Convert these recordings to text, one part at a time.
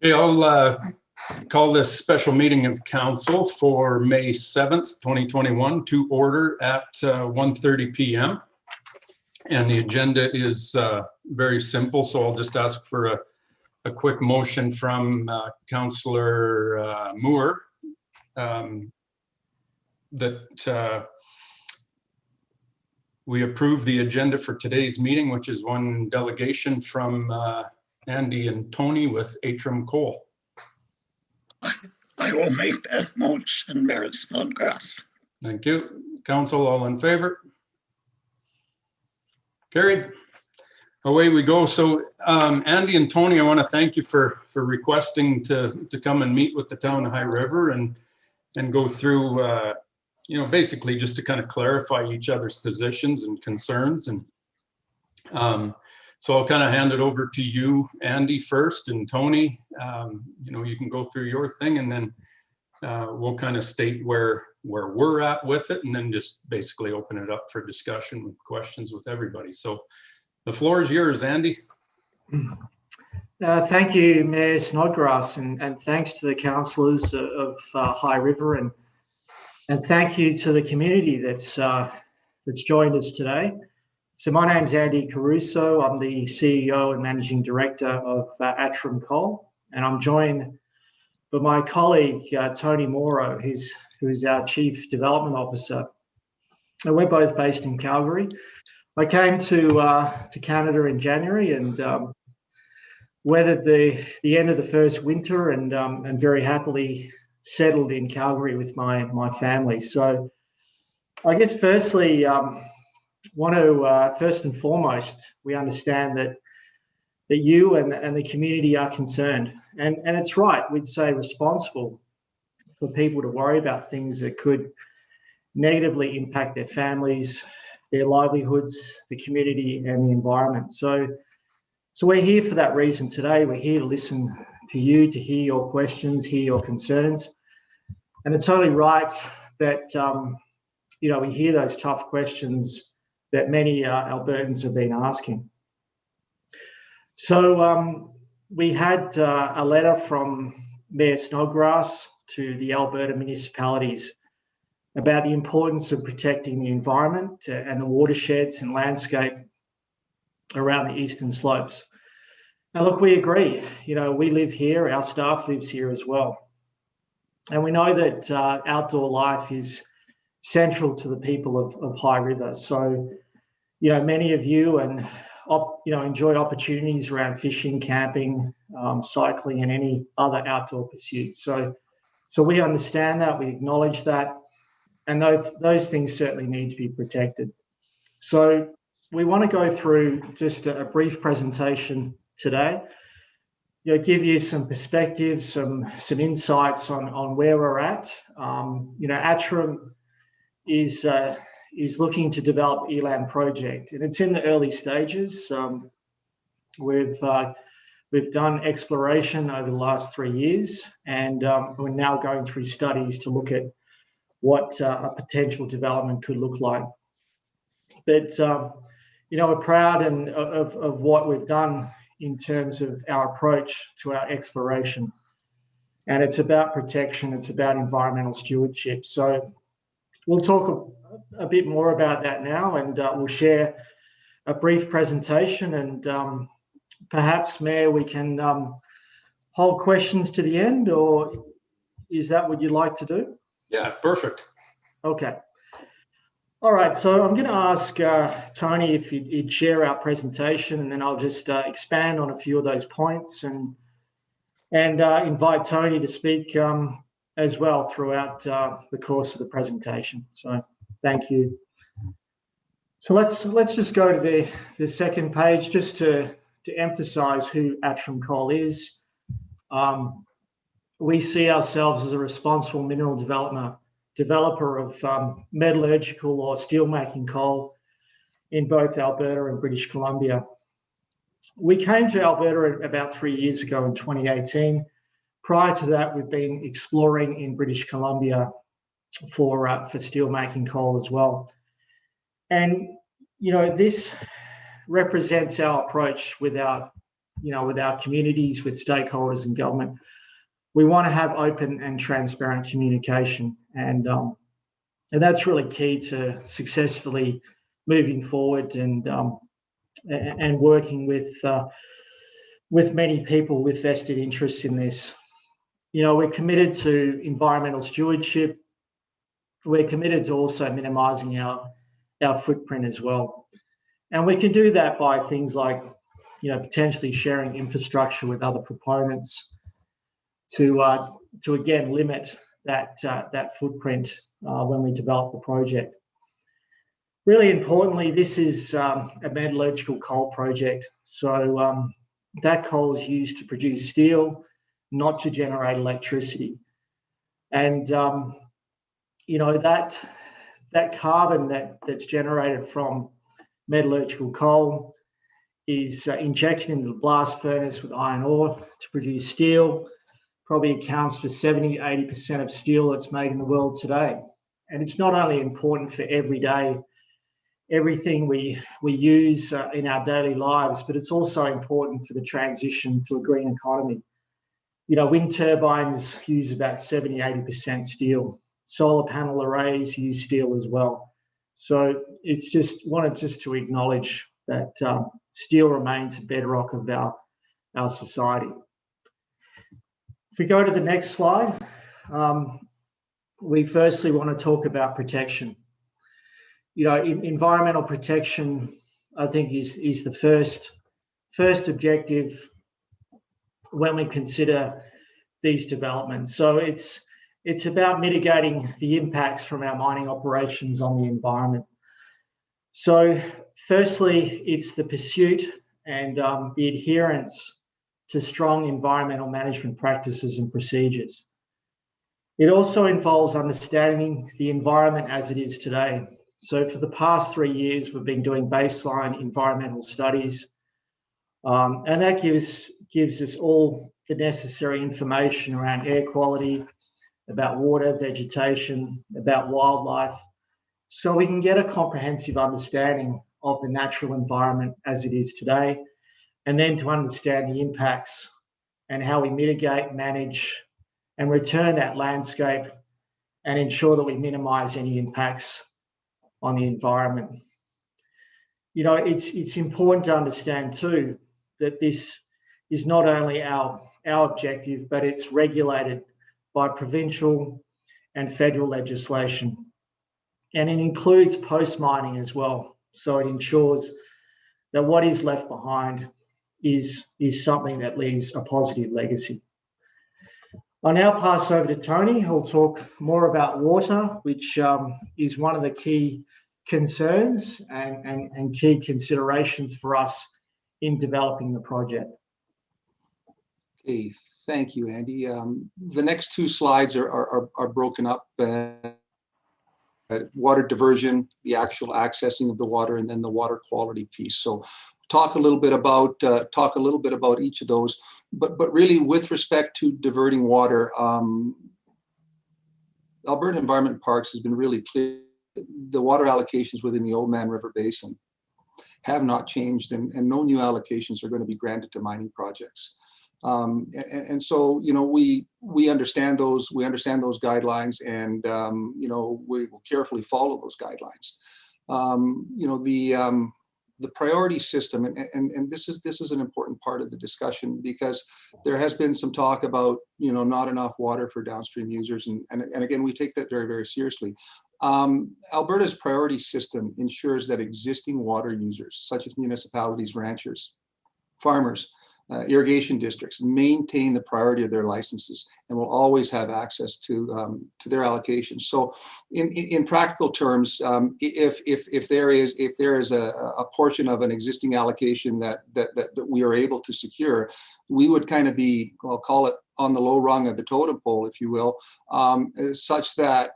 Okay, I'll call this special meeting of council for May 7th, 2021 to order at 1:30 p.m. And the agenda is very simple, so I'll just ask for a quick motion from Councillor Moore that we approve the agenda for today's meeting, which is one delegation from Andy and Tony with Atrium Coal. I will make that motion, Mayor Snodgrass. Thank you. Council, all in favor? Carried. Away we go. So Andy and Tony, I want to thank you for requesting to come and meet with the town of High River and go through, basically just to kind of clarify each other's positions and concerns. And so I'll kind of hand it over to you, Andy, first, and Tony, you can go through your thing, and then we'll kind of state where we're at with it, and then just basically open it up for discussion with questions with everybody. So the floor is yours, Andy. Thank you, Mayor Snodgrass, and thanks to the councillors of High River, and thank you to the community that's joined us today. So my name's Andy Caruso. I'm the CEO and Managing Director of Atrium Coal, and I'm joined by my colleague, Tony Morrow, who's our Chief Development Officer. And we're both based in Calgary. I came to Canada in January and weathered the end of the first winter and very happily settled in Calgary with my family. So I guess firstly, want to first and foremost, we understand that you and the community are concerned, and it's right, we'd say responsible for people to worry about things that could negatively impact their families, their livelihoods, the community, and the environment. So we're here for that reason today. We're here to listen to you, to hear your questions, hear your concerns, and it's only right that we hear those tough questions that many Albertans have been asking. So we had a letter from Mayor Snodgrass to the Alberta municipalities about the importance of protecting the environment and the watersheds and landscape around the eastern slopes. Now look, we agree, we live here, our staff lives here as well. And we know that outdoor life is central to the people of High River. So, many of you enjoy opportunities around fishing, camping, cycling, and any other outdoor pursuits. So we understand that, we acknowledge that, and those things certainly need to be protected. So we want to go through just a brief presentation today, give you some perspectives, some insights on where we're at. Atrium is looking to develop ELAM project, and it's in the early stages. We've done exploration over the last 3 years, and we're now going through studies to look at what a potential development could look like. But we're proud of what we've done in terms of our approach to our exploration, and it's about protection, it's about environmental stewardship. So we'll talk a bit more about that now, and we'll share a brief presentation, and perhaps, Mayor, we can hold questions to the end, or is that what you'd like to do? Yeah, perfect. Okay. All right, so I'm going to ask Tony if you'd share our presentation, and then I'll just expand on a few of those points and invite Tony to speak as well throughout the course of the presentation. So thank you. So let's just go to the second page just to emphasize who Atrium Coal is. We see ourselves as a responsible mineral developer of metallurgical or steelmaking coal in both Alberta and British Columbia. We came to Alberta about 3 years ago in 2018. Prior to that, we've been exploring in British Columbia for steelmaking coal as well. And, this represents our approach with our with our communities, with stakeholders and government. We want to have open and transparent communication, and that's really key to successfully moving forward and working with many people with vested interests in this. We're committed to environmental stewardship. We're committed to also minimising our footprint as well, and we can do that by things like potentially sharing infrastructure with other proponents to again limit that footprint when we develop the project. Really importantly, this is a metallurgical coal project, so that coal is used to produce steel, not to generate electricity. And that carbon that's generated from metallurgical coal is injected into the blast furnace with iron ore to produce steel. Probably accounts for 70-80% of steel that's made in the world today. And it's not only important for everything we use in our daily lives, but it's also important for the transition to a green economy. Wind turbines use about 70-80% steel. Solar panel arrays use steel as well. So it's just to acknowledge that steel remains a bedrock of our society. If we go to the next slide, we firstly want to talk about protection. Environmental protection, I think, is the first objective when we consider these developments. So it's about mitigating the impacts from our mining operations on the environment. So firstly, it's the pursuit and the adherence to strong environmental management practices and procedures. It also involves understanding the environment as it is today. So for the past 3 years, we've been doing baseline environmental studies, and that gives us all the necessary information around air quality, about water, vegetation, about wildlife, so we can get a comprehensive understanding of the natural environment as it is today, and then to understand the impacts and how we mitigate, manage, and return that landscape and ensure that we minimise any impacts on the environment. It's important to understand too that this is not only our objective, but it's regulated by provincial and federal legislation. And it includes post-mining as well. So it ensures that what is left behind is something that leaves a positive legacy. I'll now pass over to Tony, who'll talk more about water, which is one of the key concerns and key considerations for us in developing the project. Okay, thank you, Andy. The next two slides are broken up. Water diversion, the actual accessing of the water, and then the water quality piece. So talk a little bit about each of those, but really with respect to diverting water, Alberta Environment Parks has been really clear. The water allocations within the Oldman River Basin have not changed, and no new allocations are going to be granted to mining projects. And so, we understand those guidelines, and we will carefully follow those guidelines. The priority system, and this is an important part of the discussion, because there has been some talk about not enough water for downstream users, and again, we take that very, very seriously. Alberta's priority system ensures that existing water users, such as municipalities, ranchers, farmers, irrigation districts, maintain the priority of their licenses and will always have access to their allocations. So, in practical terms, if there is a portion of an existing allocation that we are able to secure, we would kind of be, I'll call it, on the low rung of the totem pole, if you will, such that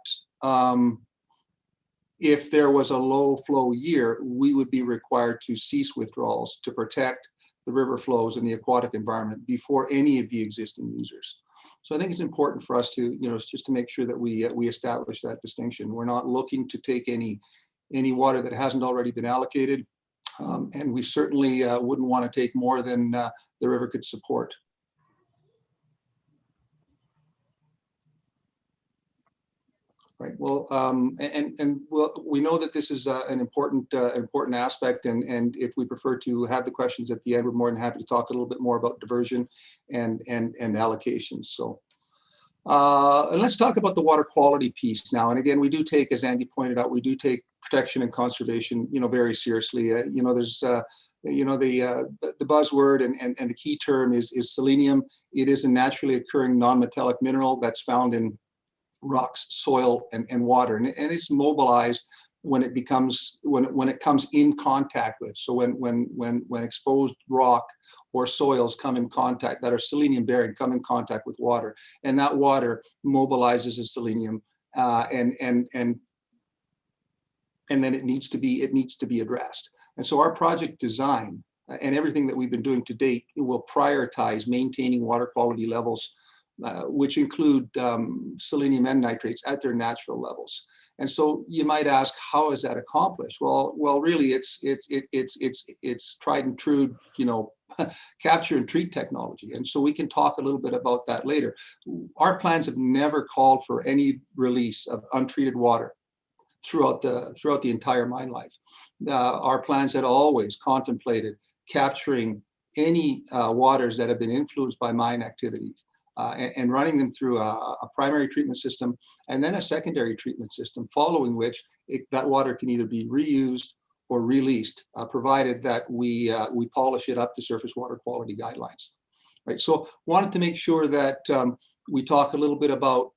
if there was a low flow year, we would be required to cease withdrawals to protect the river flows and the aquatic environment before any of the existing users. So I think it's important for us to, just to make sure that we establish that distinction. We're not looking to take any water that hasn't already been allocated. And we certainly wouldn't want to take more than the river could support. Right. Well, we know that this is an important aspect, and if we prefer to have the questions at the end, we're more than happy to talk a little bit more about diversion and allocations. So, and let's talk about the water quality piece now. And again, we do take, as Andy pointed out, we do take protection and conservation, very seriously. There's the buzzword and the key term is selenium. It is a naturally occurring non-metallic mineral that's found in rocks, soil, and water, and it's mobilized when it becomes when it comes in contact with. So when exposed rock or soils come in contact that are selenium bearing, come in contact with water, and that water mobilizes the selenium, and then it needs to be addressed. And so our project design and everything that we've been doing to date, it will prioritize maintaining water quality levels, which include selenium and nitrates at their natural levels. And so you might ask, how is that accomplished? Well, really, it's tried and true, capture and treat technology. And so we can talk a little bit about that later. Our plans have never called for any release of untreated water throughout the entire mine life. Our plans had always contemplated capturing any waters that have been influenced by mine activities, and running them through a primary treatment system and then a secondary treatment system, following which that water can either be reused or released, provided that we polish it up to surface water quality guidelines. Right. So wanted to make sure that we talk a little bit about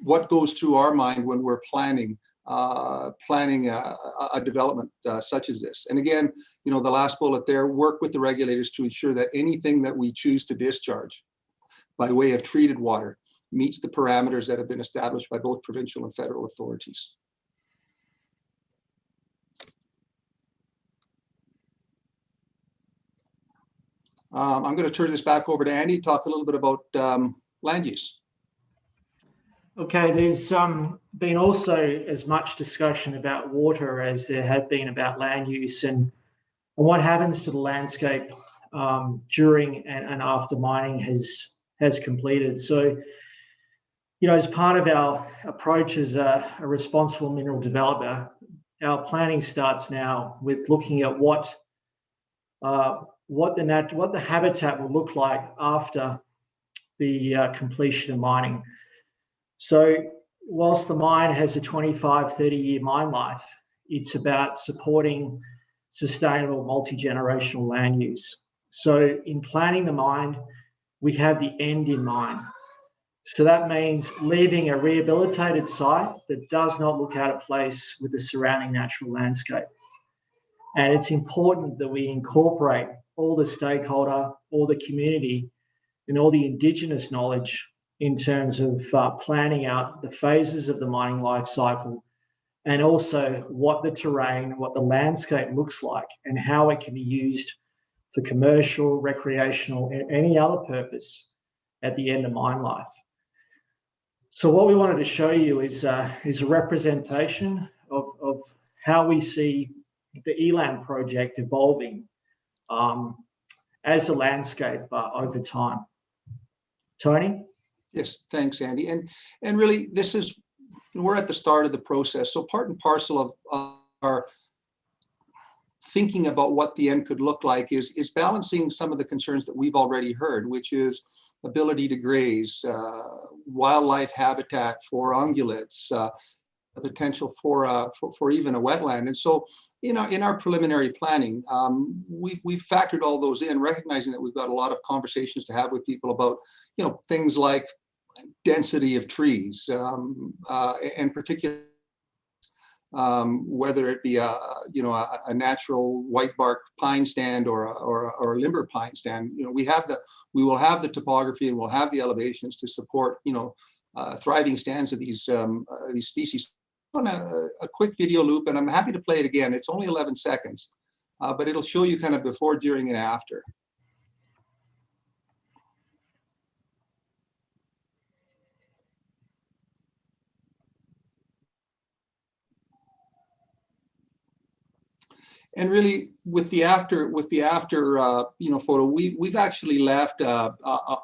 what goes through our mind when we're planning a development such as this. And again, the last bullet there, work with the regulators to ensure that anything that we choose to discharge by way of treated water meets the parameters that have been established by both provincial and federal authorities. I'm going to turn this back over to Andy to talk a little bit about land use. Okay, there's been also as much discussion about water as there had been about land use and what happens to the landscape during and after mining has completed. So, as part of our approach as a responsible mineral developer, our planning starts now with looking at what the habitat will look like after the completion of mining. So whilst the mine has a 25, 30-year mine life, it's about supporting sustainable multi-generational land use. So in planning the mine, we have the end in mind. So that means leaving a rehabilitated site that does not look out of place with the surrounding natural landscape. And it's important that we incorporate all the stakeholder, all the community, and all the Indigenous knowledge in terms of planning out the phases of the mining life cycle, and also what the terrain, what the landscape looks like, and how it can be used for commercial, recreational, and any other purpose at the end of mine life. So what we wanted to show you is a representation of how we see the ELAM project evolving as a landscape over time. Tony? Yes, thanks, Andy. And really, we're at the start of the process. So part and parcel of our thinking about what the end could look like is balancing some of the concerns that we've already heard, which is ability to graze, wildlife habitat for ungulates, the potential for even a wetland. And so, in our preliminary planning, we've factored all those in, recognizing that we've got a lot of conversations to have with people about, things like density of trees, and particularly whether it be a natural white bark pine stand or a limber pine stand. We will have the topography and we'll have the elevations to support thriving stands of these species. On a quick video loop, and I'm happy to play it again. It's only 11 seconds, but it'll show you kind of before, during, and after. And really, with the after photo, we've actually left a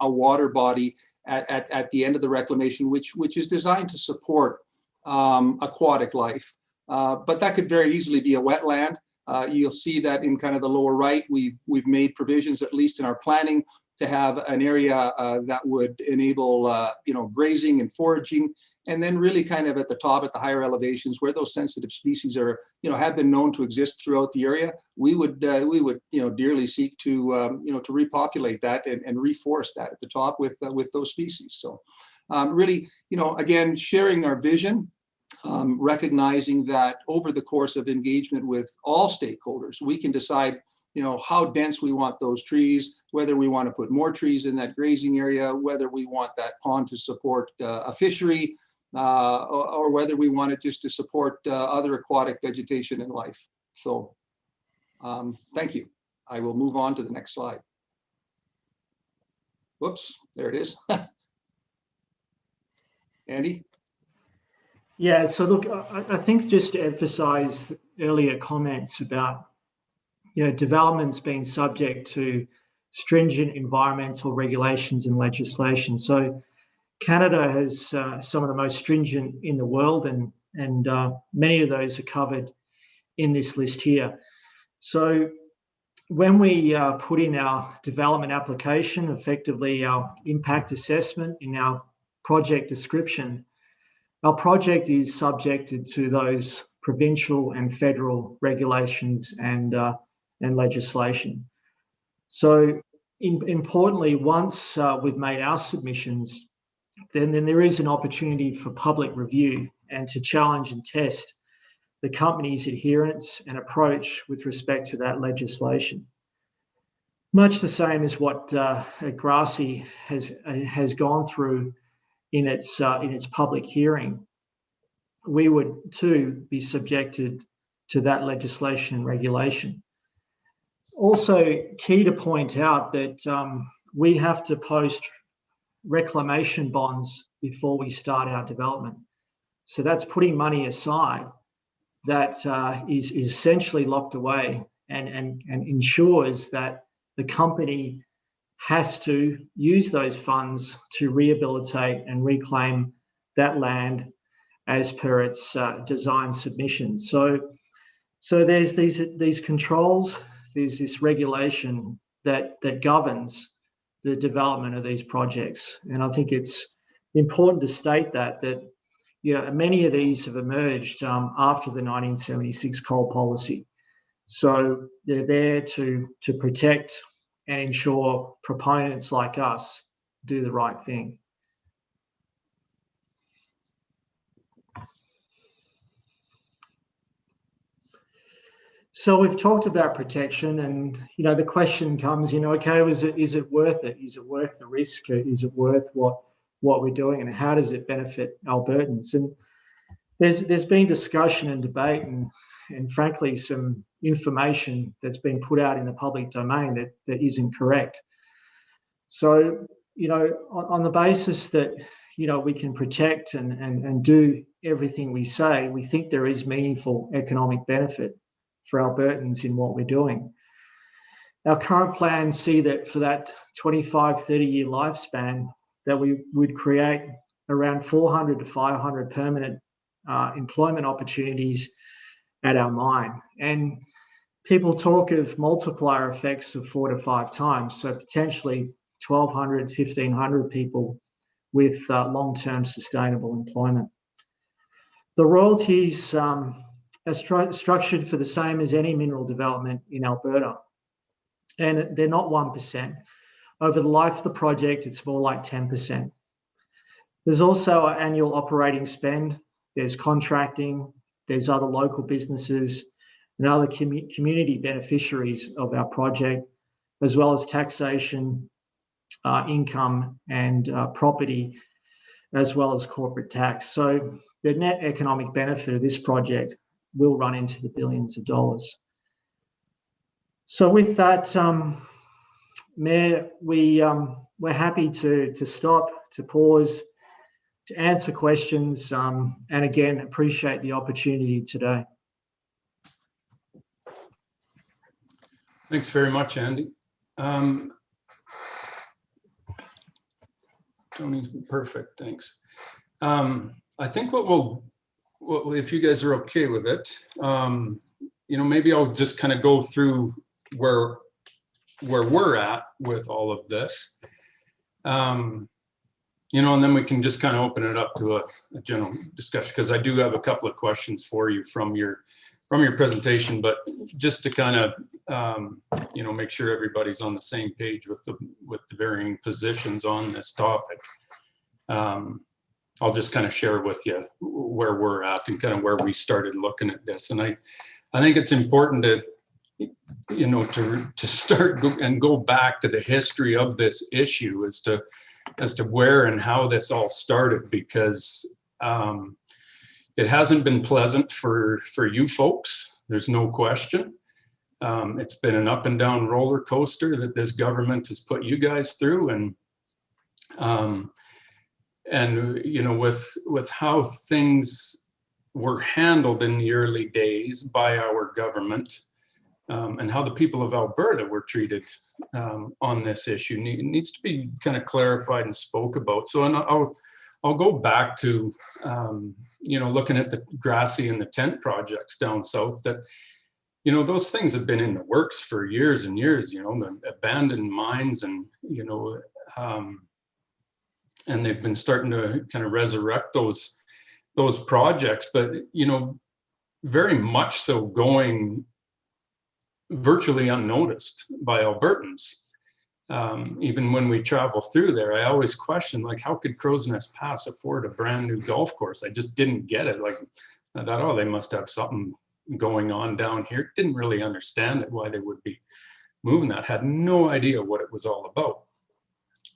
water body at the end of the reclamation, which is designed to support aquatic life. But that could very easily be a wetland. You'll see that in kind of the lower right, we've made provisions, at least in our planning, to have an area that would enable grazing and foraging, and then really kind of at the top, at the higher elevations where those sensitive species are have been known to exist throughout the area, we would dearly seek to to repopulate that and reforest that at the top with those species. So really, again, sharing our vision. Recognizing that over the course of engagement with all stakeholders, we can decide how dense we want those trees, whether we want to put more trees in that grazing area, whether we want that pond to support a fishery, or whether we want it just to support other aquatic vegetation and life. So thank you. I will move on to the next slide. Whoops, there it is. Andy? Yeah, so look, I think just to emphasize earlier comments about developments being subject to stringent environmental regulations and legislation. So Canada has some of the most stringent in the world, and many of those are covered in this list here. So when we put in our development application, effectively our impact assessment in our project description, our project is subjected to those provincial and federal regulations and legislation. So importantly, once we've made our submissions, then there is an opportunity for public review and to challenge and test the company's adherence and approach with respect to that legislation. Much the same as what Grassy has gone through in its public hearing, we would too be subjected to that legislation and regulation. Also, key to point out that we have to post reclamation bonds before we start our development. So that's putting money aside that is essentially locked away and ensures that the company has to use those funds to rehabilitate and reclaim that land as per its design submission. So there's these controls, there's this regulation that governs the development of these projects. And I think it's important to state that many of these have emerged after the 1976 coal policy. So they're there to protect and ensure proponents like us do the right thing. So we've talked about protection, and the question comes, okay, is it worth it? Is it worth the risk? Is it worth what we're doing, and how does it benefit Albertans? And there's been discussion and debate, and frankly, some information that's been put out in the public domain that isn't correct. So, on the basis that, we can protect and do everything we say, we think there is meaningful economic benefit for Albertans in what we're doing. Our current plans see that for that 25, 30-year lifespan, that we would create around 400 to 500 permanent employment opportunities at our mine. And people talk of multiplier effects of 4 to 5 times, so potentially 1,200, 1,500 people with long-term sustainable employment. The royalties are structured for the same as any mineral development in Alberta, and they're not 1%. Over the life of the project, it's more like 10%. There's also an annual operating spend, there's contracting, there's other local businesses and other community beneficiaries of our project, as well as taxation, income and property, as well as corporate tax. So the net economic benefit of this project will run into the billions of dollars. So with that, Mayor, we're happy to stop, to pause, to answer questions, and again, appreciate the opportunity today. Thanks very much, Andy. Tony's perfect, thanks. I think if you guys are okay with it, maybe I'll just kind of go through where we're at with all of this. And then we can just kind of open it up to a general discussion, because I do have a couple of questions for you from your presentation, but just to kind of, make sure everybody's on the same page with the varying positions on this topic. I'll just kind of share with you where we're at and kind of where we started looking at this. And I think it's important to, to start and go back to the history of this issue as to where and how this all started, because it hasn't been pleasant for you folks. There's no question. It's been an up and down roller coaster that this government has put you guys through, and with how things were handled in the early days by our government, and how the people of Alberta were treated on this issue needs to be kind of clarified and spoke about. So, and I'll go back to looking at the Grassy and the tent projects down south. That those things have been in the works for years and years. The abandoned mines, and and they've been starting to kind of resurrect those projects, but very much so going virtually unnoticed by Albertans. Even when we travel through there, I always question, like, how could Crow's Nest Pass afford a brand new golf course? I just didn't get it. Like, I thought, oh, they must have something going on down here. Didn't really understand it, why they would be moving that. Had no idea what it was all about.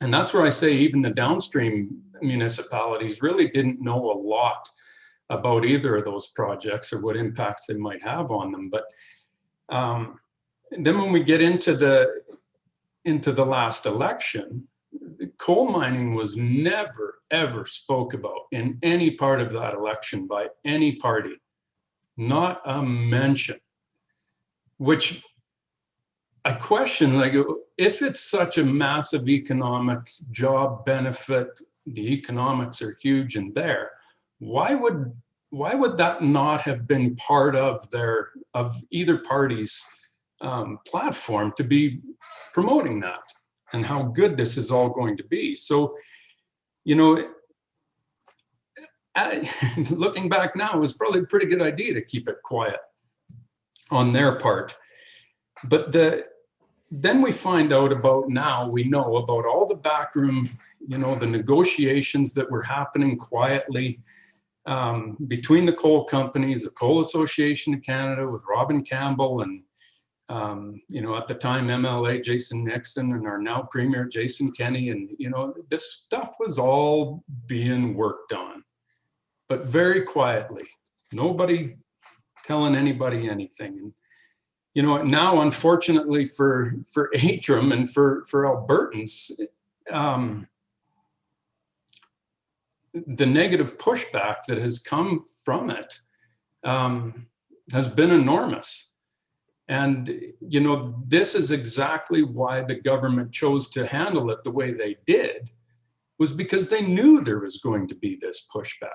And that's where I say even the downstream municipalities really didn't know a lot about either of those projects or what impacts they might have on them. But then when we get into the last election, coal mining was never, ever spoke about in any part of that election by any party. Not a mention, which I question, like, if it's such a massive economic job benefit, the economics are huge in there, why would that not have been part of either party's platform to be promoting that and how good this is all going to be? So, looking back now, it was probably a pretty good idea to keep it quiet on their part. But then we find out we know about all the backroom, the negotiations that were happening quietly between the coal companies, the Coal Association of Canada with Robin Campbell and, at the time, MLA Jason Nixon and our now Premier Jason Kenney. And, this stuff was all being worked on, but very quietly, nobody telling anybody anything. And, now, unfortunately for Atrum and for Albertans, the negative pushback that has come from it has been enormous. And, this is exactly why the government chose to handle it the way they did, was because they knew there was going to be this pushback.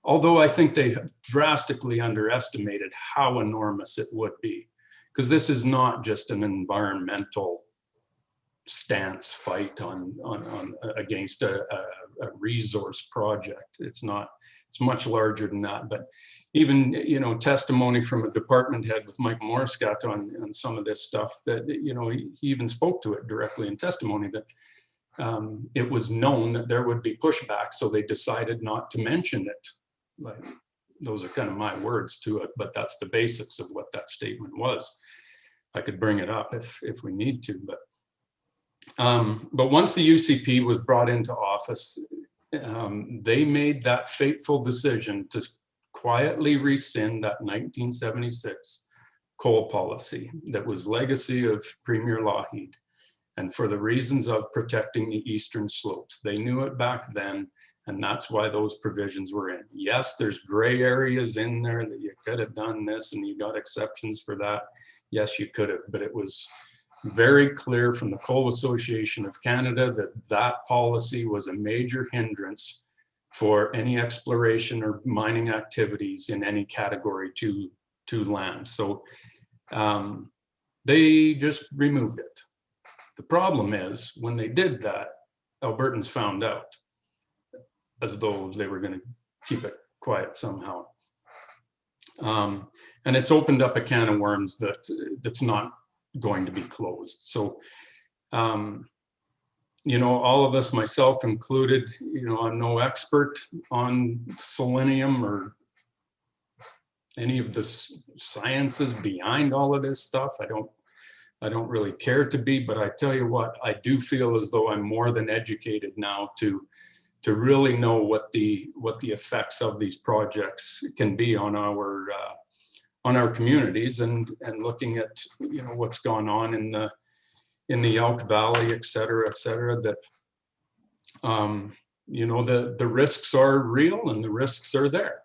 Although I think they drastically underestimated how enormous it would be, because this is not just an environmental stance fight against a resource project. It's not. It's much larger than that. But even testimony from a department head with Mike Morscott on some of this stuff, that he even spoke to it directly in testimony, that it was known that there would be pushback, so they decided not to mention it. Like, those are kind of my words to it, but that's the basics of what that statement was. I could bring it up if we need to, but once the UCP was brought into office, they made that fateful decision to quietly rescind that 1976 coal policy that was legacy of Premier Lougheed, and for the reasons of protecting the eastern slopes. They knew it back then, and that's why those provisions were in. Yes, there's gray areas in there that you could have done this and you got exceptions for that. Yes, you could have, but it was very clear from the Coal Association of Canada that that policy was a major hindrance for any exploration or mining activities in any category two land. So they just removed it. The problem is when they did that, Albertans found out, as though they were going to keep it quiet somehow. And it's opened up a can of worms that's not going to be closed. So, you know, all of us, myself included, you know, I'm no expert on selenium or any of the sciences behind all of this stuff. I don't really care to be, but I tell you what, I do feel as though I'm more than educated now to really know what the effects of these projects can be on our communities, and looking at, you know, what's gone on in the Elk Valley, et cetera, that you know, the risks are real and the risks are there.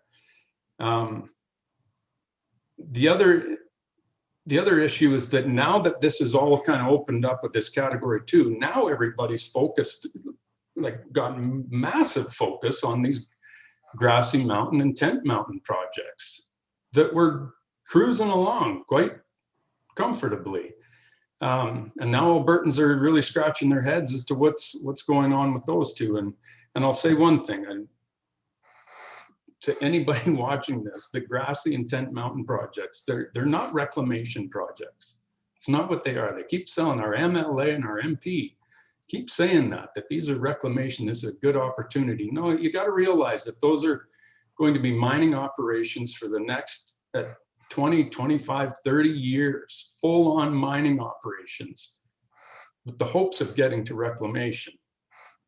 The other issue is that now that this is all kind of opened up with this category 2, now everybody's focused, like gotten massive focus on these Grassy Mountain and Tent Mountain projects that were cruising along quite comfortably. And now Albertans are really scratching their heads as to what's going on with those two. And I'll say one thing, to anybody watching this, the Grassy and Tent Mountain projects, they're not reclamation projects. It's not what they are. They keep selling, our MLA and our MP keep saying that these are reclamation, this is a good opportunity. No, you got to realize that those are going to be mining operations for the next 20, 25, 30 years, full on mining operations with the hopes of getting to reclamation,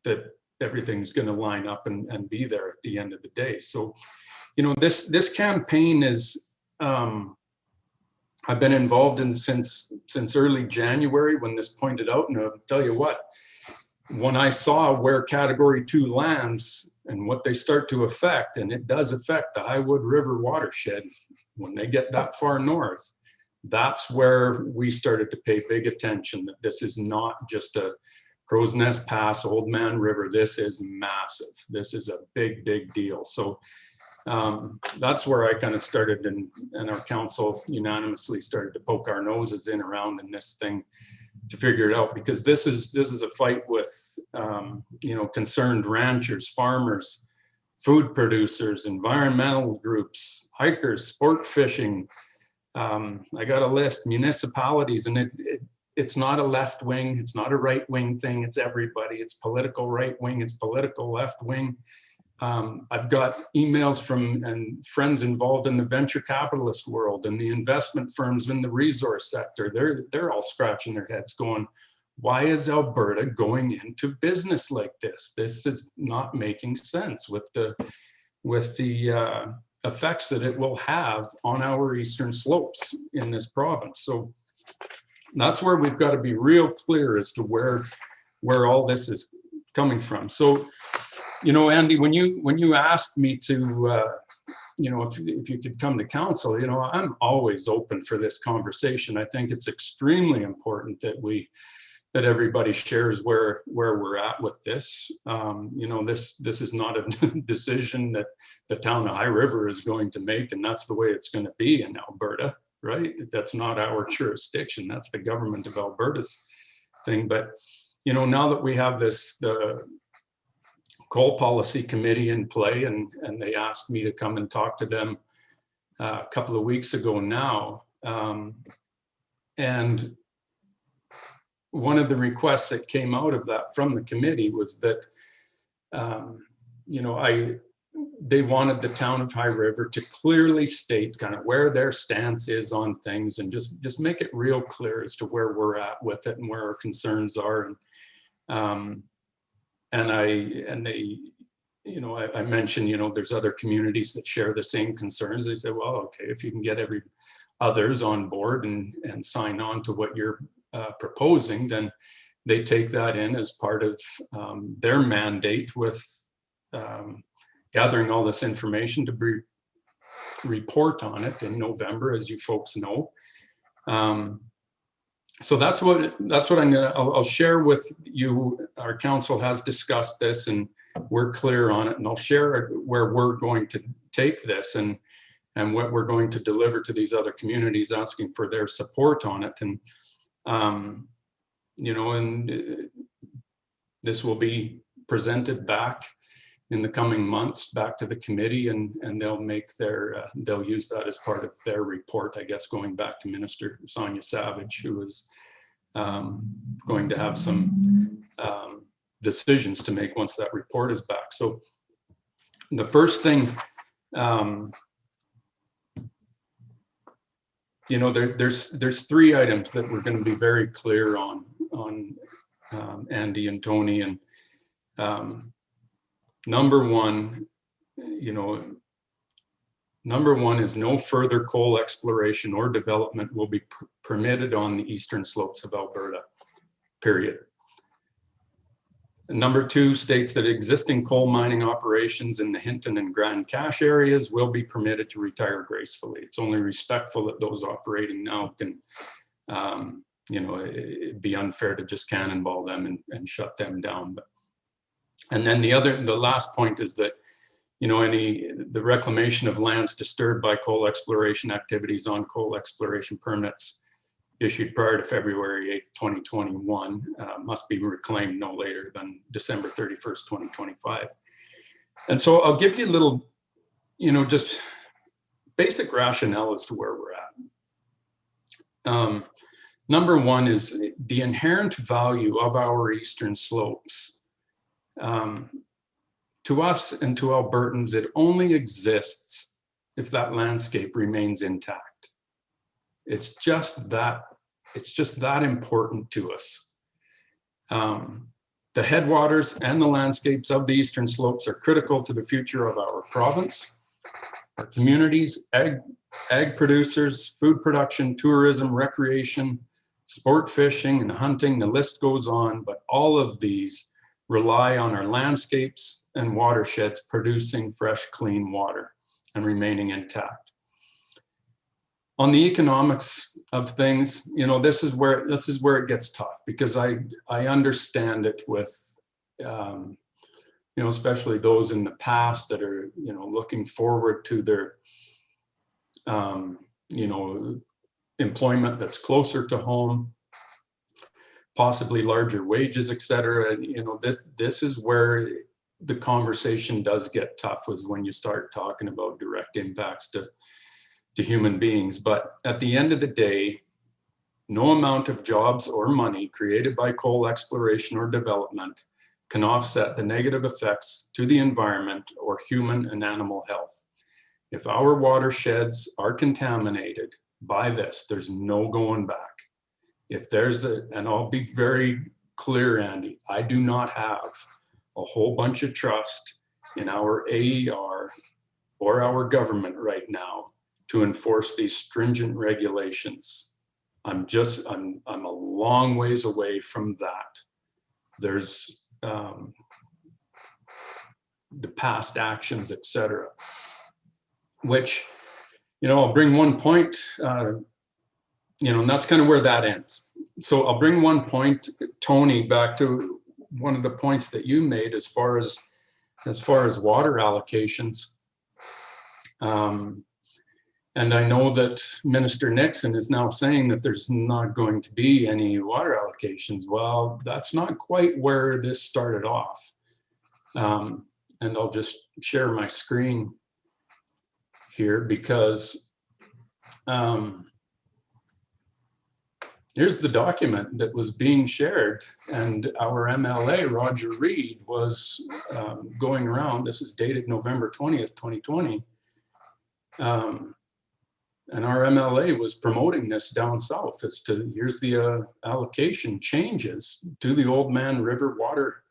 that everything's going to line up and be there at the end of the day. So, you know, this campaign is, I've been involved in since early January when this pointed out, and I'll tell you what, when I saw where category 2 lands and what they start to affect, and it does affect the Highwood River watershed when they get that far north, that's where we started to pay big attention, that this is not just a Crow's Nest Pass, Old Man River. This is massive. This is a big, big deal. So that's where I kind of started, and our council unanimously started to poke our noses in around in this thing to figure it out, because this is a fight with you know, concerned ranchers, farmers, food producers, environmental groups, hikers, sport fishing. I got a list, municipalities, and it's not a left wing, it's not a right wing thing, it's everybody. It's political right wing, it's political left wing. I've got emails from and friends involved in the venture capitalist world and the investment firms in the resource sector. They're all scratching their heads going, why is Alberta going into business like this? This is not making sense with the effects that it will have on our eastern slopes in this province. So that's where we've got to be real clear as to where all this is coming from. So, you know, Andy, when you asked me to, you know, if you could come to council, you know, I'm always open for this conversation. I think it's extremely important that everybody shares where we're at with this. You know, this is not a decision that the town of High River is going to make, and that's the way it's going to be in Alberta, right? That's not our jurisdiction. That's the government of Alberta's thing. But, you know, now that we have the coal policy committee in play, and they asked me to come and talk to them a couple of weeks ago now. And one of the requests that came out of that from the committee was that, you know, they wanted the town of High River to clearly state kind of where their stance is on things, and just make it real clear as to where we're at with it and where our concerns are. And they, you know, I mentioned, you know, there's other communities that share the same concerns. They said, well, okay, if you can get others on board and sign on to what you're proposing, then they take that in as part of their mandate with gathering all this information to report on it in November, as you folks know. So that's what I'll share with you. Our council has discussed this and we're clear on it, and I'll share where we're going to take this and what we're going to deliver to these other communities, asking for their support on it. And you know, and this will be presented back in the coming months back to the committee, and they'll make their they'll use that as part of their report, I guess, going back to Minister Sonia Savage, who is going to have some decisions to make once that report is back. So the first thing, you know, there's 3 items that we're going to be very clear on Andy and Tony. And number one, you know, number one is no further coal exploration or development will be permitted on the eastern slopes of Alberta, period. Number 2 states that existing coal mining operations in the Hinton and Grand Cache areas will be permitted to retire gracefully. It's only respectful that those operating now can, you know, it'd be unfair to just cannonball them and shut them down. But, and then the last point is that, you know, the reclamation of lands disturbed by coal exploration activities on coal exploration permits issued prior to February 8th, 2021 must be reclaimed no later than December 31st, 2025. And so I'll give you a little, you know, just basic rationale as to where we're at. Number one is the inherent value of our eastern slopes. To us and to Albertans, it only exists if that landscape remains intact. It's just that important to us. The headwaters and the landscapes of the eastern slopes are critical to the future of our province, our communities, ag producers, food production, tourism, recreation, sport fishing and hunting, the list goes on, but all of these rely on our landscapes and watersheds producing fresh, clean water and remaining intact. On the economics of things, you know, this is where it gets tough, because I understand it with, you know, especially those in the past that are, you know, looking forward to their, you know, employment that's closer to home, possibly larger wages, et cetera. And, you know, this is where the conversation does get tough, was when you start talking about direct impacts to human beings. But at the end of the day, no amount of jobs or money created by coal exploration or development can offset the negative effects to the environment or human and animal health. If our watersheds are contaminated by this, there's no going back. If there's and I'll be very clear, Andy, I do not have a whole bunch of trust in our AER or our government right now to enforce these stringent regulations. I'm a long ways away from that. There's the past actions, et cetera, which, you know, I'll bring one point, you know, and that's kind of where that ends. So I'll bring one point, Tony, back to one of the points that you made as far as water allocations. And I know that Minister Nixon is now saying that there's not going to be any water allocations. Well, that's not quite where this started off. And I'll just share my screen here, because here's the document that was being shared, and our MLA, Roger Reed, was going around. This is dated November 20th, 2020. And our MLA was promoting this down south as to, here's the allocation changes to the Old Man River Water,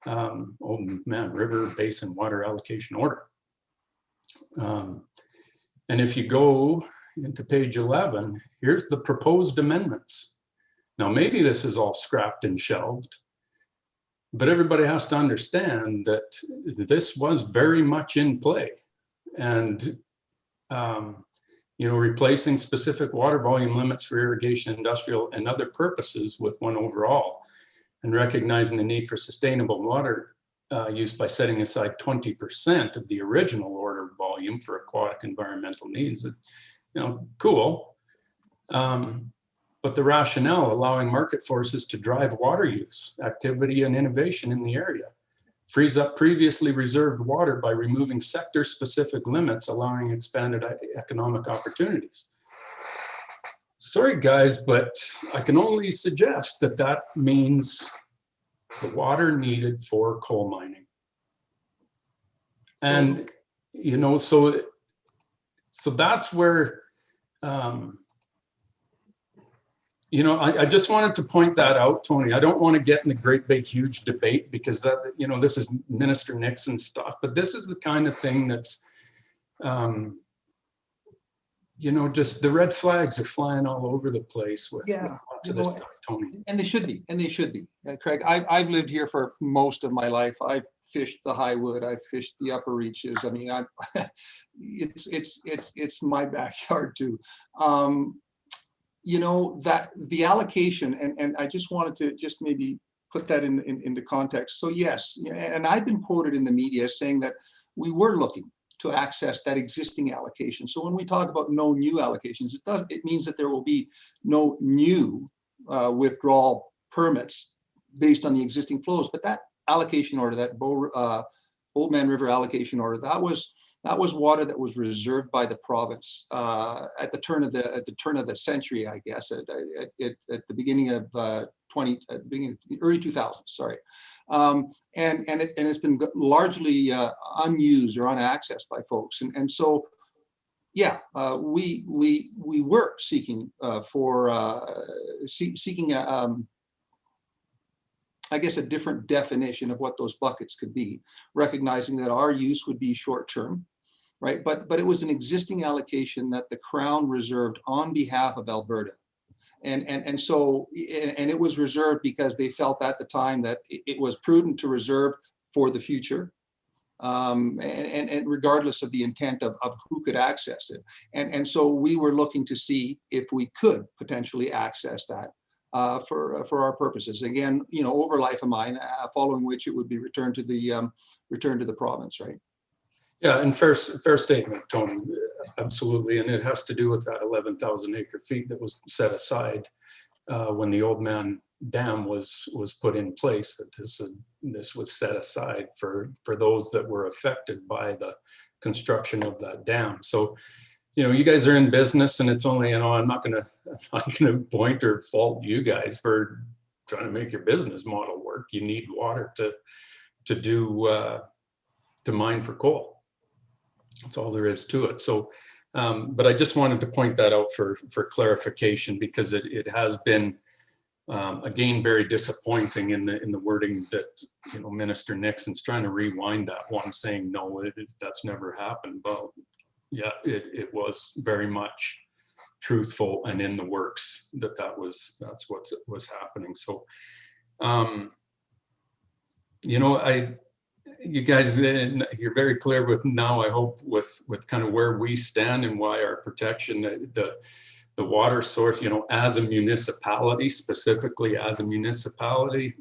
Old Man River Basin Water Allocation Order. And if you go into page 11, here's the proposed amendments. Now, maybe this is all scrapped and shelved, but everybody has to understand that this was very much in play. And replacing specific water volume limits for irrigation, industrial, and other purposes with one overall, and recognizing the need for sustainable water use by setting aside 20% of the original order volume for aquatic environmental needs. Cool. But the rationale allowing market forces to drive water use, activity, and innovation in the area frees up previously reserved water by removing sector-specific limits, allowing expanded economic opportunities. Sorry, guys, but I can only suggest that that means the water needed for coal mining. And, so that's where, I just wanted to point that out, Tony. I don't want to get in a great big huge debate because that, this is Minister Nixon stuff, but this is the kind of thing that's, just the red flags are flying all over the place with lots of this stuff, Tony. And they should be. Craig, I've lived here for most of my life. I've fished the Highwood. I've fished the upper reaches. I mean, it's my backyard too. That the allocation, and I just wanted to just maybe put that into context. So yes, and I've been quoted in the media saying that we were looking to access that existing allocation. So when we talk about no new allocations, it means that there will be no new withdrawal permits based on the existing flows. But that allocation order, that Old Man River allocation order, that was water that was reserved by the province at the turn of the century, I guess, at the beginning of early 2000s. Sorry, and it's been largely unused or unaccessed by folks, and so yeah, we were seeking I guess a different definition of what those buckets could be, recognizing that our use would be short term. Right, but it was an existing allocation that the Crown reserved on behalf of Alberta, and so it was reserved because they felt at the time that it was prudent to reserve for the future, and regardless of the intent of who could access it, and so we were looking to see if we could potentially access that for our purposes. Again, over life of mine, following which it would be returned to the province, right? Yeah, and fair statement, Tony, absolutely. And it has to do with that 11,000 acre feet that was set aside when the Old Man Dam was put in place, that this was set aside for those that were affected by the construction of that dam. So, you guys are in business, and it's only, I'm not gonna point or fault you guys for trying to make your business model work. You need water to mine for coal. That's all there is to it. So, but I just wanted to point that out for clarification, because it has been, again, very disappointing in the wording that, Minister Nixon's trying to rewind that one, saying, no, that's never happened. Well, yeah, it was very much truthful and in the works that's what was happening. So, you guys, you're very clear with now, I hope, with kind of where we stand and why our protection, the water source, as a municipality, specifically as a municipality,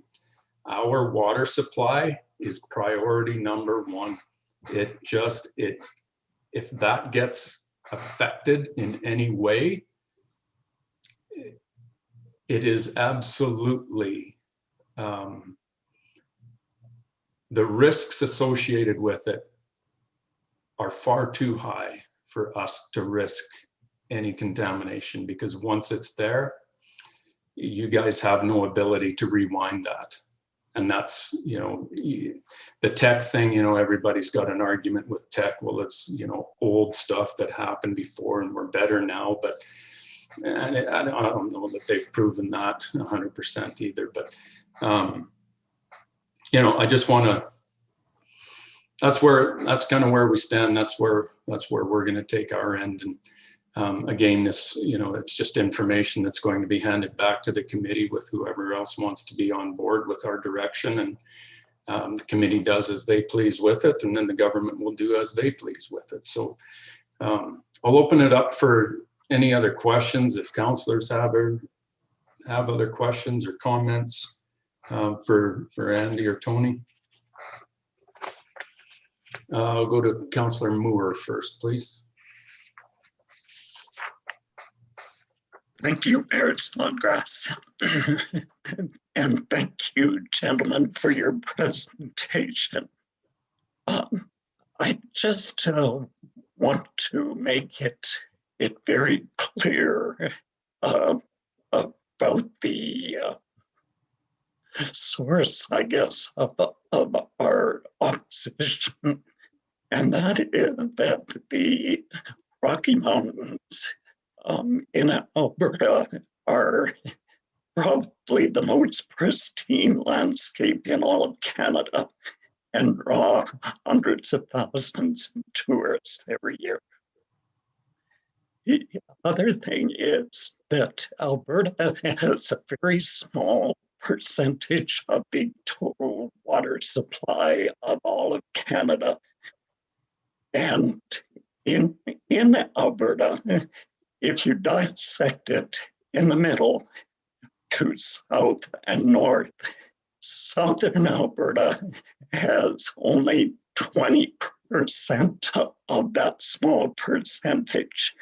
our water supply is priority number one. If that gets affected in any way, it is absolutely, the risks associated with it are far too high for us to risk any contamination, because once it's there, you guys have no ability to rewind that. And that's, the tech thing, everybody's got an argument with tech. Well, it's, old stuff that happened before and we're better now, but and I don't know that they've proven that 100% either, but I just want to, that's kind of where we stand. That's where we're going to take our end. And again, this, it's just information that's going to be handed back to the committee with whoever else wants to be on board with our direction. And the committee does as they please with it, and then the government will do as they please with it. So I'll open it up for any other questions if councillors have other questions or comments for Andy or Tony. I'll go to Councillor Moore first, please. Thank you, Mayor Snodgrass. And thank you, gentlemen, for your presentation. I just want to make it very clear about the source, I guess, of our opposition, and that is that the Rocky Mountains in Alberta are probably the most pristine landscape in all of Canada and draw hundreds of thousands of tourists every year. The other thing is that Alberta has a very small percentage of the total water supply of all of Canada. And in Alberta, if you dissect it in the middle to south and north, southern Alberta has only 20% of that small percentage.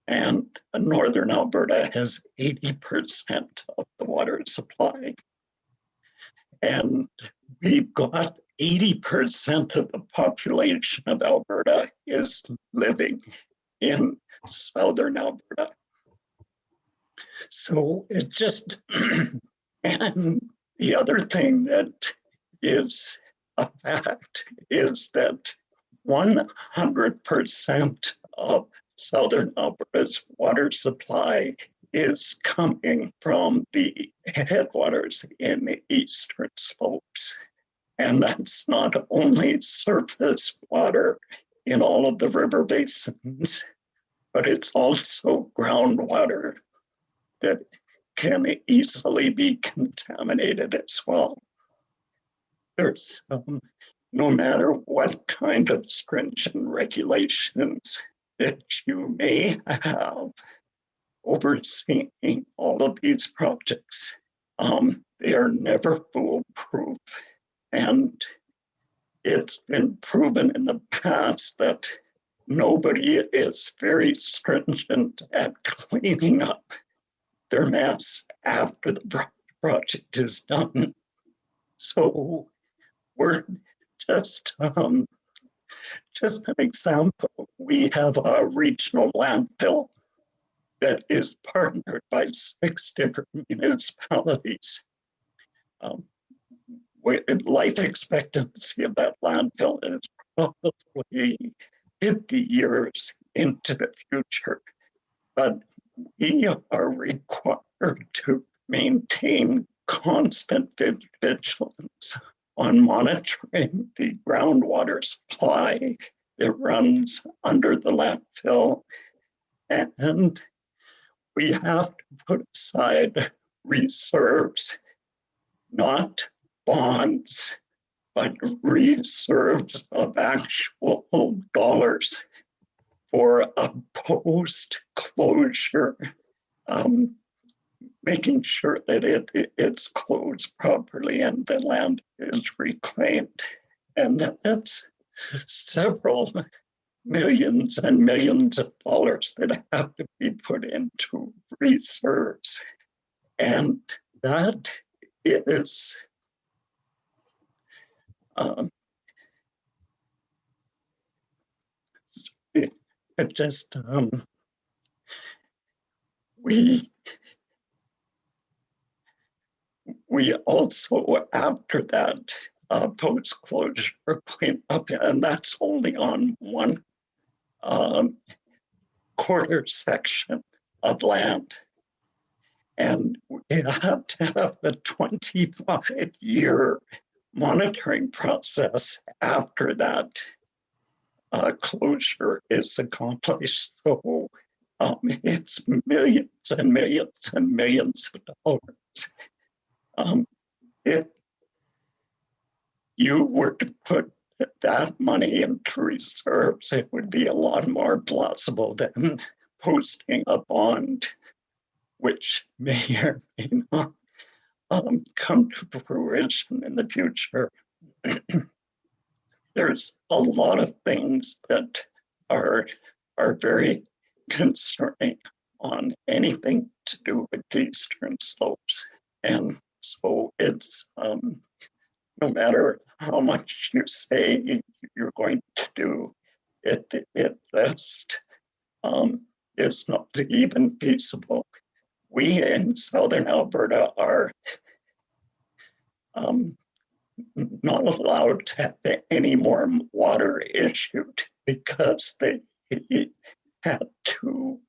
And northern Alberta has 80% of the water supply. And we've got 80% of the population of Alberta is living in southern Alberta. So it just, and the other thing that is a fact is that 100% of southern Alberta's water supply is coming from the headwaters in the eastern slopes. And that's not only surface water in all of the river basins, but it's also groundwater that can easily be contaminated as well. There's no matter what kind of stringent regulations that you may have overseeing all of these projects, they are never foolproof. And it's been proven in the past that nobody is very stringent at cleaning up their mess after the project is done. So we're just an example. We have a regional landfill that is partnered by 6 different municipalities. Life expectancy of that landfill is probably 50 years into the future, but we are required to maintain constant vigilance on monitoring the groundwater supply that runs under the landfill. And we have to put aside reserves, not bonds, but reserves of actual dollars for a post-closure, making sure that it's closed properly and the land is reclaimed. And that's several millions and millions of dollars that have to be put into reserves. And that is we also, after that post-closure cleanup, and that's only on one quarter section of land. And we have to have a 25-year monitoring process after that closure is accomplished. So it's millions and millions and millions of dollars. If you were to put that money into reserves, it would be a lot more plausible than posting a bond, which may or may not come to fruition in the future. There's a lot of things that are very concerning on anything to do with the eastern slopes. And so it's no matter how much you say you're going to do, it just is not even feasible. We in Southern Alberta are not allowed to have any more water issued because they had to,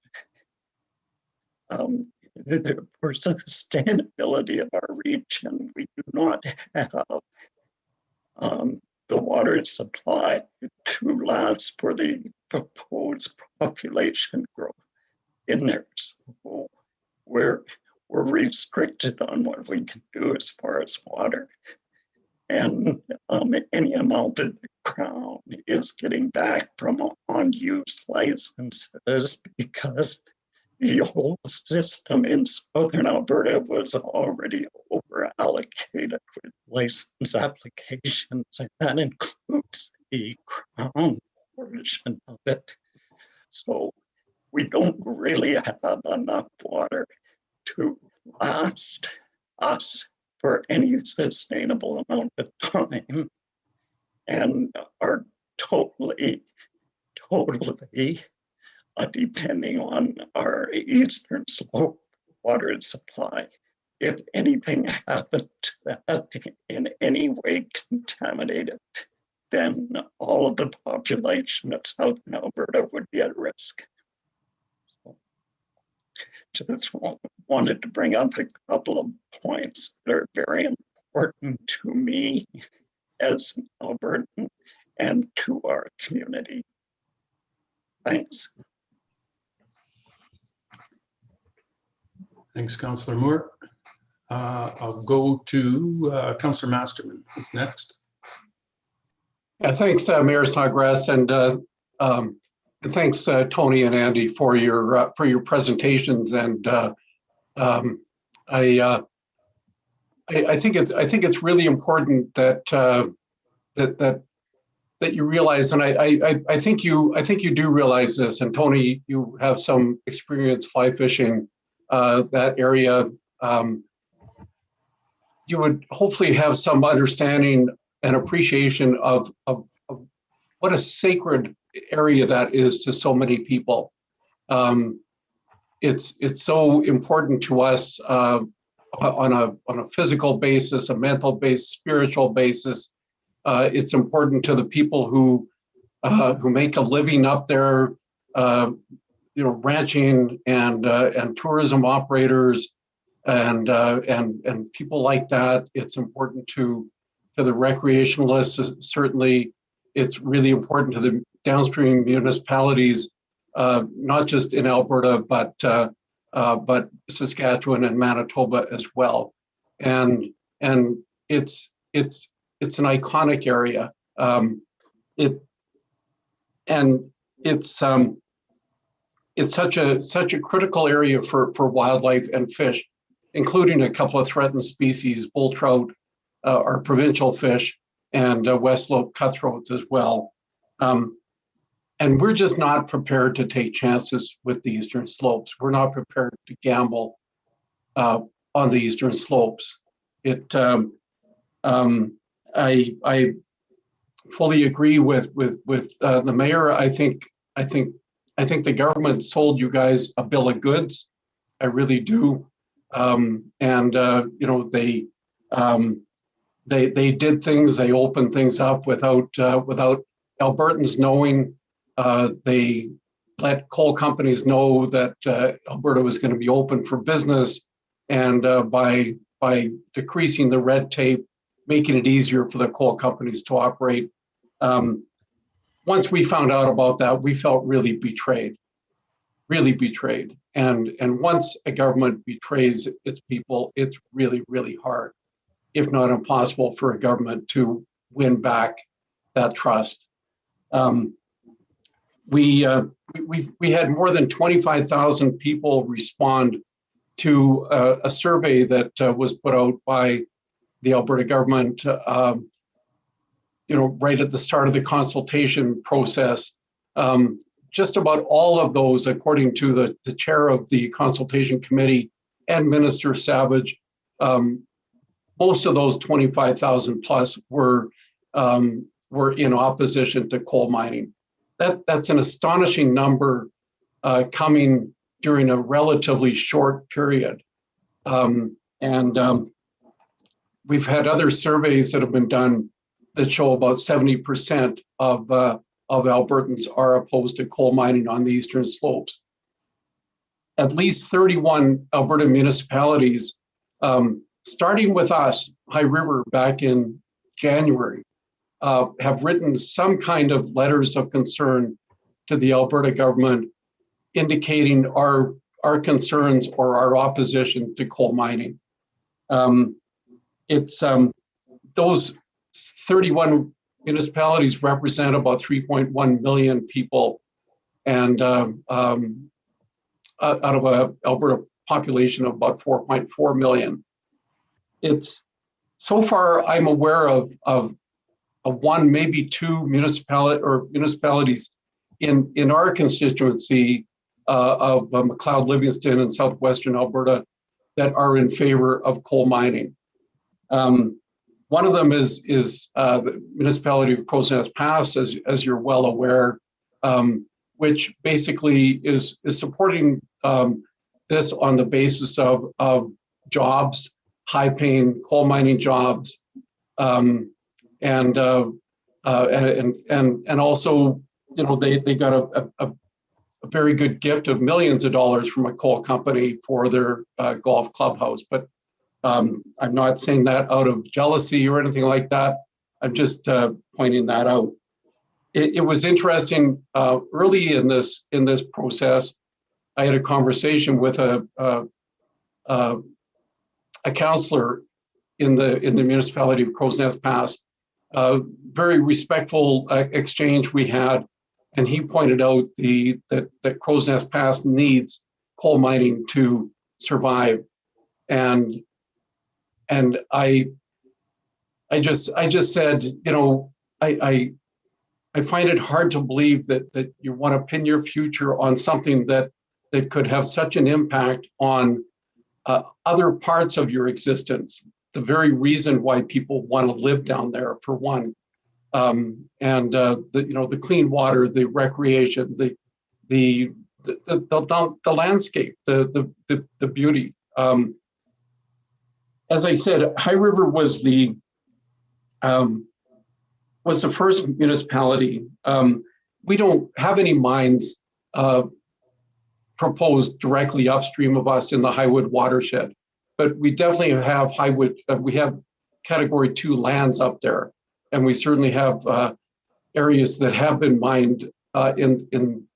for sustainability of our region, we do not have the water supply to last for the proposed population growth in there. So we're restricted on what we can do as far as water. And any amount that the Crown is getting back from unused licenses, because the whole system in Southern Alberta was already over allocated with license applications, and that includes the Crown portion of it. So we don't really have enough water to last us for any sustainable amount of time, and are totally depending on our eastern slope water supply. If anything happened to that in any way contaminated, then all of the population of Southern Alberta would be at risk. Just wanted to bring up a couple of points that are very important to me as an Albertan and to our community. Thanks. Thanks, Councillor Moore. I'll go to Councillor Masterman, who's next. Yeah, thanks, Mayor Snodgrass, and thanks, Tony and Andy, for your presentations. And I think it's really important that that you realize, and I think you do realize this. And Tony, you have some experience fly fishing that area. You would hopefully have some understanding and appreciation of what a sacred area that is to so many people. It's so important to us on a physical basis, a mental basis, spiritual basis. It's important to the people who make a living up there, ranching and tourism operators and people like that. It's important to the recreationalists. Certainly, it's really important to the downstream municipalities, not just in Alberta, but Saskatchewan and Manitoba as well. And it's an iconic area. It's such a critical area for wildlife and fish, including a couple of threatened species, bull trout, our provincial fish, and West Slope cutthroats as well. And we're just not prepared to take chances with the eastern slopes. We're not prepared to gamble on the eastern slopes. I fully agree with the mayor. I think the government sold you guys a bill of goods. I really do. They did things. They opened things up without Albertans knowing. They let coal companies know that Alberta was going to be open for business, and by decreasing the red tape, making it easier for the coal companies to operate. Once we found out about that, we felt really betrayed. And once a government betrays its people, it's really, really hard, if not impossible, for a government to win back that trust. We had more than 25,000 people respond to a survey that was put out by the Alberta government, right at the start of the consultation process. Just about all of those, according to the chair of the consultation committee and Minister Savage, most of those 25,000 plus were in opposition to coal mining. That's an astonishing number coming during a relatively short period. We've had other surveys that have been done that show about 70% of Albertans are opposed to coal mining on the eastern slopes. At least 31 Alberta municipalities, starting with us, High River, back in January, have written some kind of letters of concern to the Alberta government, indicating our concerns or our opposition to coal mining. Those 31 municipalities represent about 3.1 million people, and out of an Alberta population of about 4.4 million. It's so far I'm aware of one, maybe two municipalities in our constituency of McLeod, Livingston, and southwestern Alberta that are in favor of coal mining. One of them is the municipality of Crowsnest Pass, as you're well aware, which basically is supporting this on the basis of jobs, high-paying coal mining jobs, and also, they got a very good gift of millions of dollars from a coal company for their golf clubhouse. But I'm not saying that out of jealousy or anything like that. I'm just pointing that out. It was interesting early in this process. I had a conversation with a councillor in the municipality of Crowsnest Pass. Very respectful exchange we had, and he pointed out that Crowsnest Pass needs coal mining to survive, and I just said, I find it hard to believe that you want to pin your future on something that could have such an impact on other parts of your existence. The very reason why people want to live down there, for one, the clean water, the recreation, the landscape, the beauty. As I said, High River was the first municipality. We don't have any mines proposed directly upstream of us in the Highwood watershed, but we definitely have we have Category 2 lands up there, and we certainly have areas that have been mined in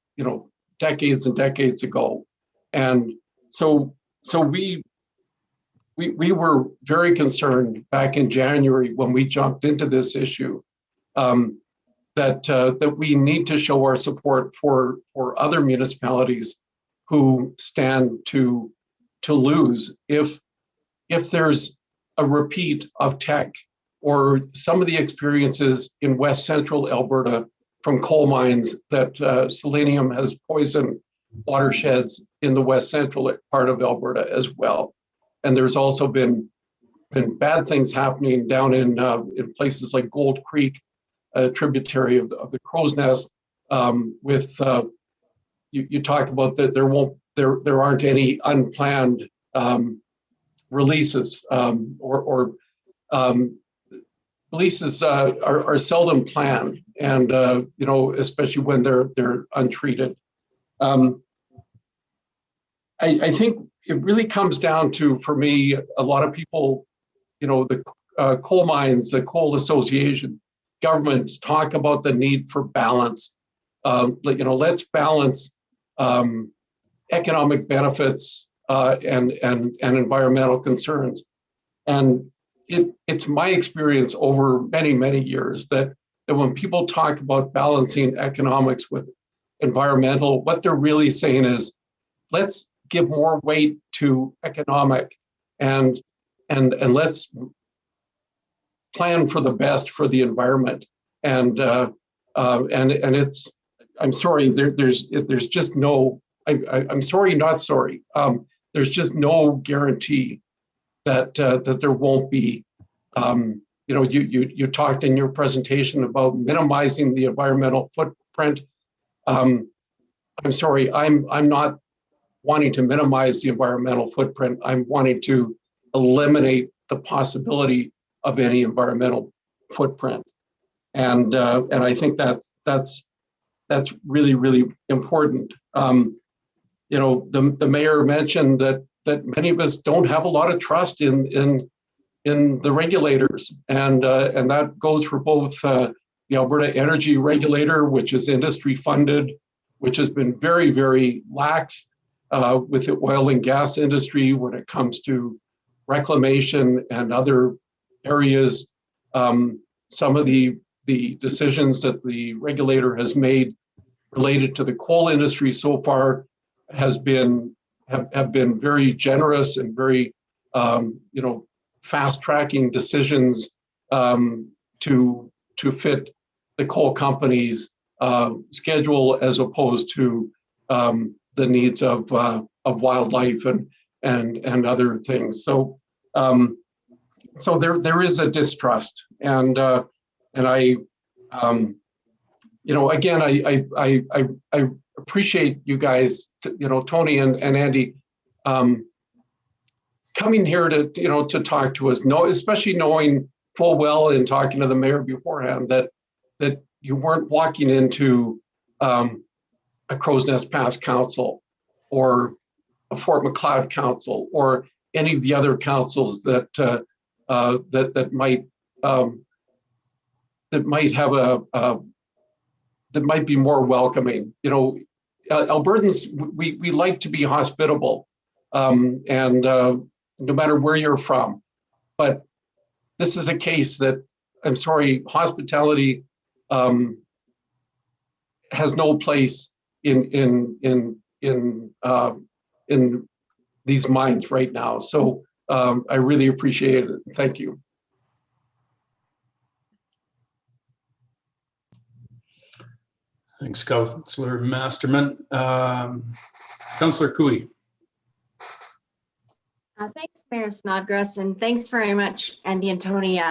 decades and decades ago, and so we were very concerned back in January when we jumped into this issue, that we need to show our support for other municipalities who stand to lose if there's a repeat of Teck or some of the experiences in West Central Alberta from coal mines that selenium has poisoned watersheds in the West Central part of Alberta as well. And there's also been bad things happening down in places like Gold Creek, a tributary of the Crow's Nest. With you talked about that there aren't any unplanned releases or releases are seldom planned, and especially when they're untreated. I think it really comes down to, for me, a lot of people, the coal mines, the coal association, governments talk about the need for balance. Let's balance economic benefits and environmental concerns. And it's my experience over many, many years that that when people talk about balancing economics with environmental, what they're really saying is, let's give more weight to economic and let's plan for the best for the environment. And it's, I'm sorry, there's just no, I'm sorry, not sorry. There's just no guarantee that that there won't be. You know, you talked in your presentation about minimizing the environmental footprint. I'm sorry, I'm not wanting to minimize the environmental footprint. I'm wanting to eliminate the possibility of any environmental footprint. And I think that's really important. You know, the mayor mentioned that many of us don't have a lot of trust in the regulators, and that goes for both the Alberta Energy Regulator, which is industry funded, which has been very lax with the oil and gas industry when it comes to reclamation and other areas. Some of the decisions that the regulator has made related to the coal industry so far have been very generous and very you know, fast tracking decisions to fit the coal companies' schedule as opposed to the needs of wildlife and other things. So so there is a distrust, and I you know, again, I appreciate you guys, you know, Tony and Andy, coming here to, you know, to talk to us, especially knowing full well in talking to the mayor beforehand that you weren't walking into a Crow's Nest Pass council or a Fort Macleod council or any of the other councils that that might have that might be more welcoming. You know, Albertans, we like to be hospitable, and no matter where you're from. But this is a case that, I'm sorry, hospitality has no place in these minds right now. So I really appreciate it. Thank you. Thanks, Councillor Masterman. Councillor Cooey. Thanks, Mayor Snodgrass, and thanks very much, Andy and Tony.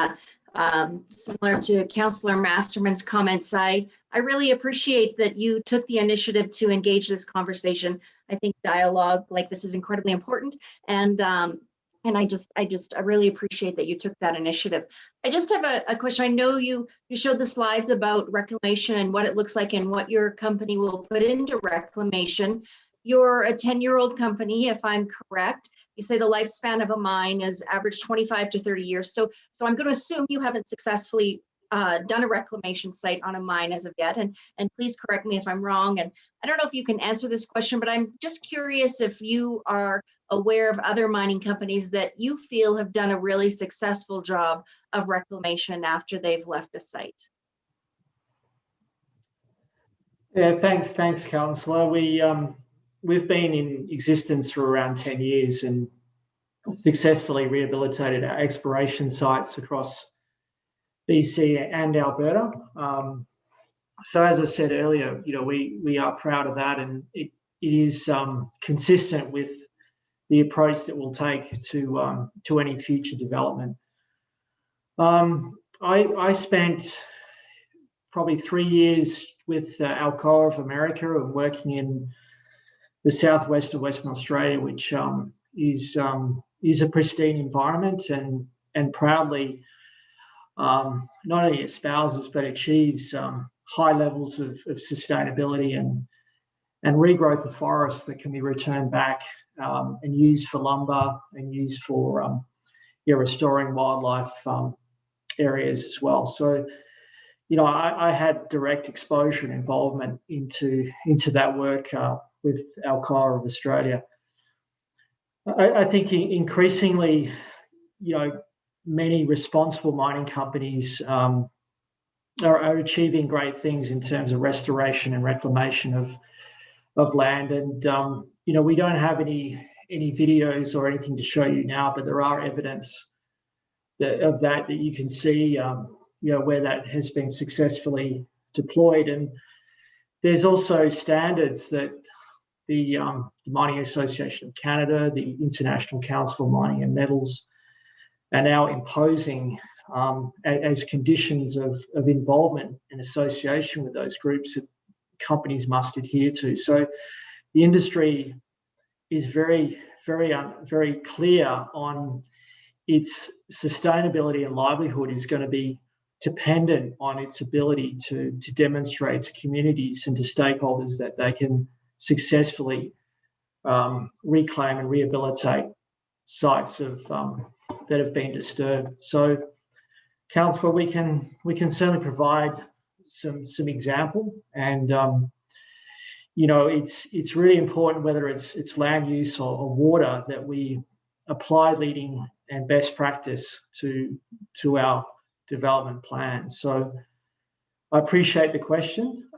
Similar to Councillor Masterman's comments, I really appreciate that you took the initiative to engage this conversation. I think dialogue like this is incredibly important, and I really appreciate that you took that initiative. I just have a question. I know you showed the slides about reclamation and what it looks like and what your company will put into reclamation. You're a 10-year-old company, if I'm correct. You say the lifespan of a mine is average 25 to 30 years. So I'm going to assume you haven't successfully done a reclamation site on a mine as of yet. And please correct me if I'm wrong. And I don't know if you can answer this question, but I'm just curious if you are aware of other mining companies that you feel have done a really successful job of reclamation after they've left a site. Yeah, thanks, Councillor. We've been in existence for around 10 years and successfully rehabilitated our exploration sites across BC and Alberta. So as I said earlier, you know, we are proud of that, and it is consistent with the approach that we'll take to any future development. I spent probably 3 years with Alcoa of America and working in the southwest of Western Australia, which is a pristine environment and proudly not only espouses but achieves high levels of sustainability and regrowth of forests that can be returned back and used for lumber and used for restoring wildlife areas as well. So, you know, I had direct exposure and involvement into that work with Alcoa of Australia. I think increasingly, you know, many responsible mining companies are achieving great things in terms of restoration and reclamation of land. And we don't have any videos or anything to show you now, but there are evidence of that you can see, where that has been successfully deployed. And there's also standards that the Mining Association of Canada, the International Council of Mining and Metals, are now imposing as conditions of involvement and association with those groups that companies must adhere to. So the industry is very, very, very clear on its sustainability and livelihood is going to be dependent on its ability to demonstrate to communities and to stakeholders that they can successfully reclaim and rehabilitate sites that have been disturbed. So, Councillor, we can certainly provide some example, and it's really important, whether it's land use or water, that we apply leading and best practice to our development plans. So I appreciate the question.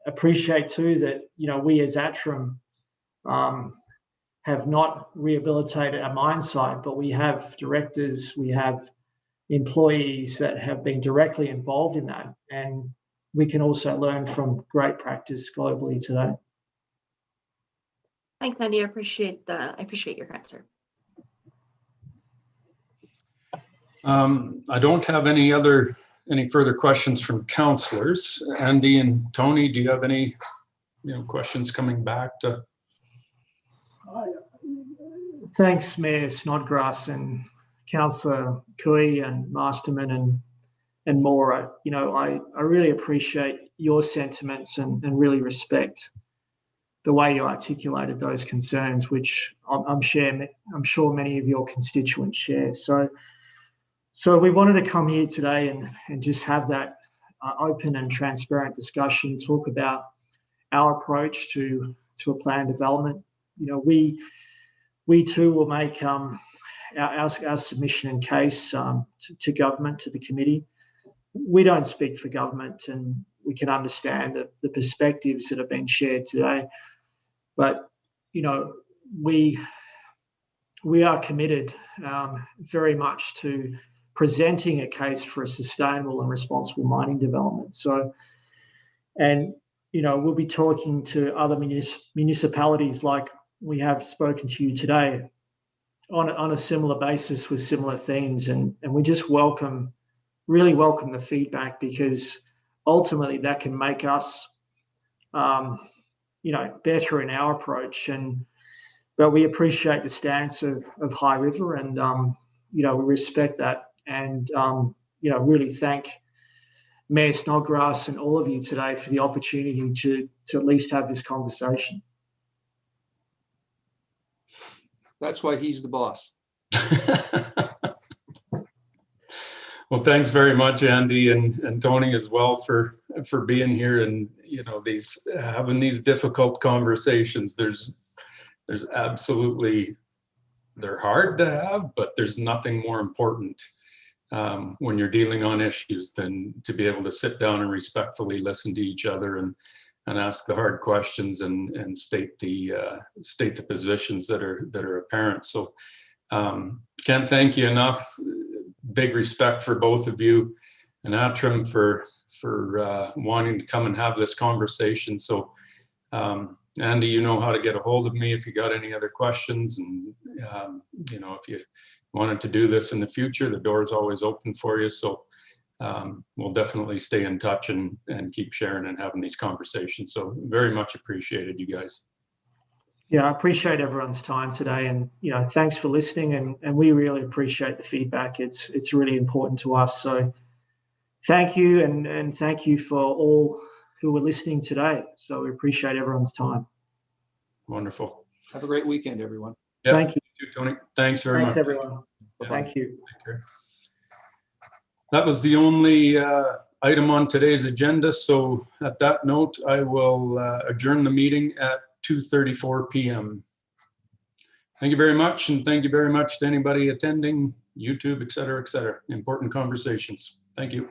Appreciate too that we as Atrum have not rehabilitated our mine site, but we have directors, we have employees that have been directly involved in that, and we can also learn from great practice globally today. Thanks, Andy. I appreciate your answer. I don't have any further questions from councillors. Andy and Tony, do you have any questions coming back to? Thanks, Mayor Snodgrass and Councillor Cooey and Masterman and Maura. I really appreciate your sentiments and really respect the way you articulated those concerns, which I'm sure many of your constituents share. So we wanted to come here today and just have that open and transparent discussion, talk about our approach to a planned development. We too will make our submission and case to government, to the committee. We don't speak for government, and we can understand the perspectives that have been shared today. But we are committed very much to presenting a case for a sustainable and responsible mining development. We'll be talking to other municipalities like we have spoken to you today on a similar basis with similar themes. And we just really welcome the feedback, because ultimately that can make us, better in our approach. But we appreciate the stance of High River, and, we respect that. And, really thank Mayor Snodgrass and all of you today for the opportunity to at least have this conversation. That's why he's the boss. Well, thanks very much, Andy and Tony as well for being here, and having these difficult conversations. There's absolutely, they're hard to have, but there's nothing more important when you're dealing on issues than to be able to sit down and respectfully listen to each other and ask the hard questions and state the positions that are apparent. So can't thank you enough. Big respect for both of you and Atrum for wanting to come and have this conversation. So Andy, you know how to get a hold of me if you got any other questions, and if you wanted to do this in the future, the door is always open for you. So we'll definitely stay in touch and keep sharing and having these conversations. So very much appreciated, you guys. Yeah, I appreciate everyone's time today, and thanks for listening, and we really appreciate the feedback. It's really important to us. So thank you, and thank you for all who were listening today. So we appreciate everyone's time. Wonderful. Have a great weekend, everyone. Yep. Thank you. You too, Tony. Thanks very much. Thanks, everyone. Yeah. Thank you. Take care. That was the only item on today's agenda. So at that note, I will adjourn the meeting at 2:34 p.m. Thank you very much. And thank you very much to anybody attending, YouTube, et cetera, et cetera. Important conversations. Thank you.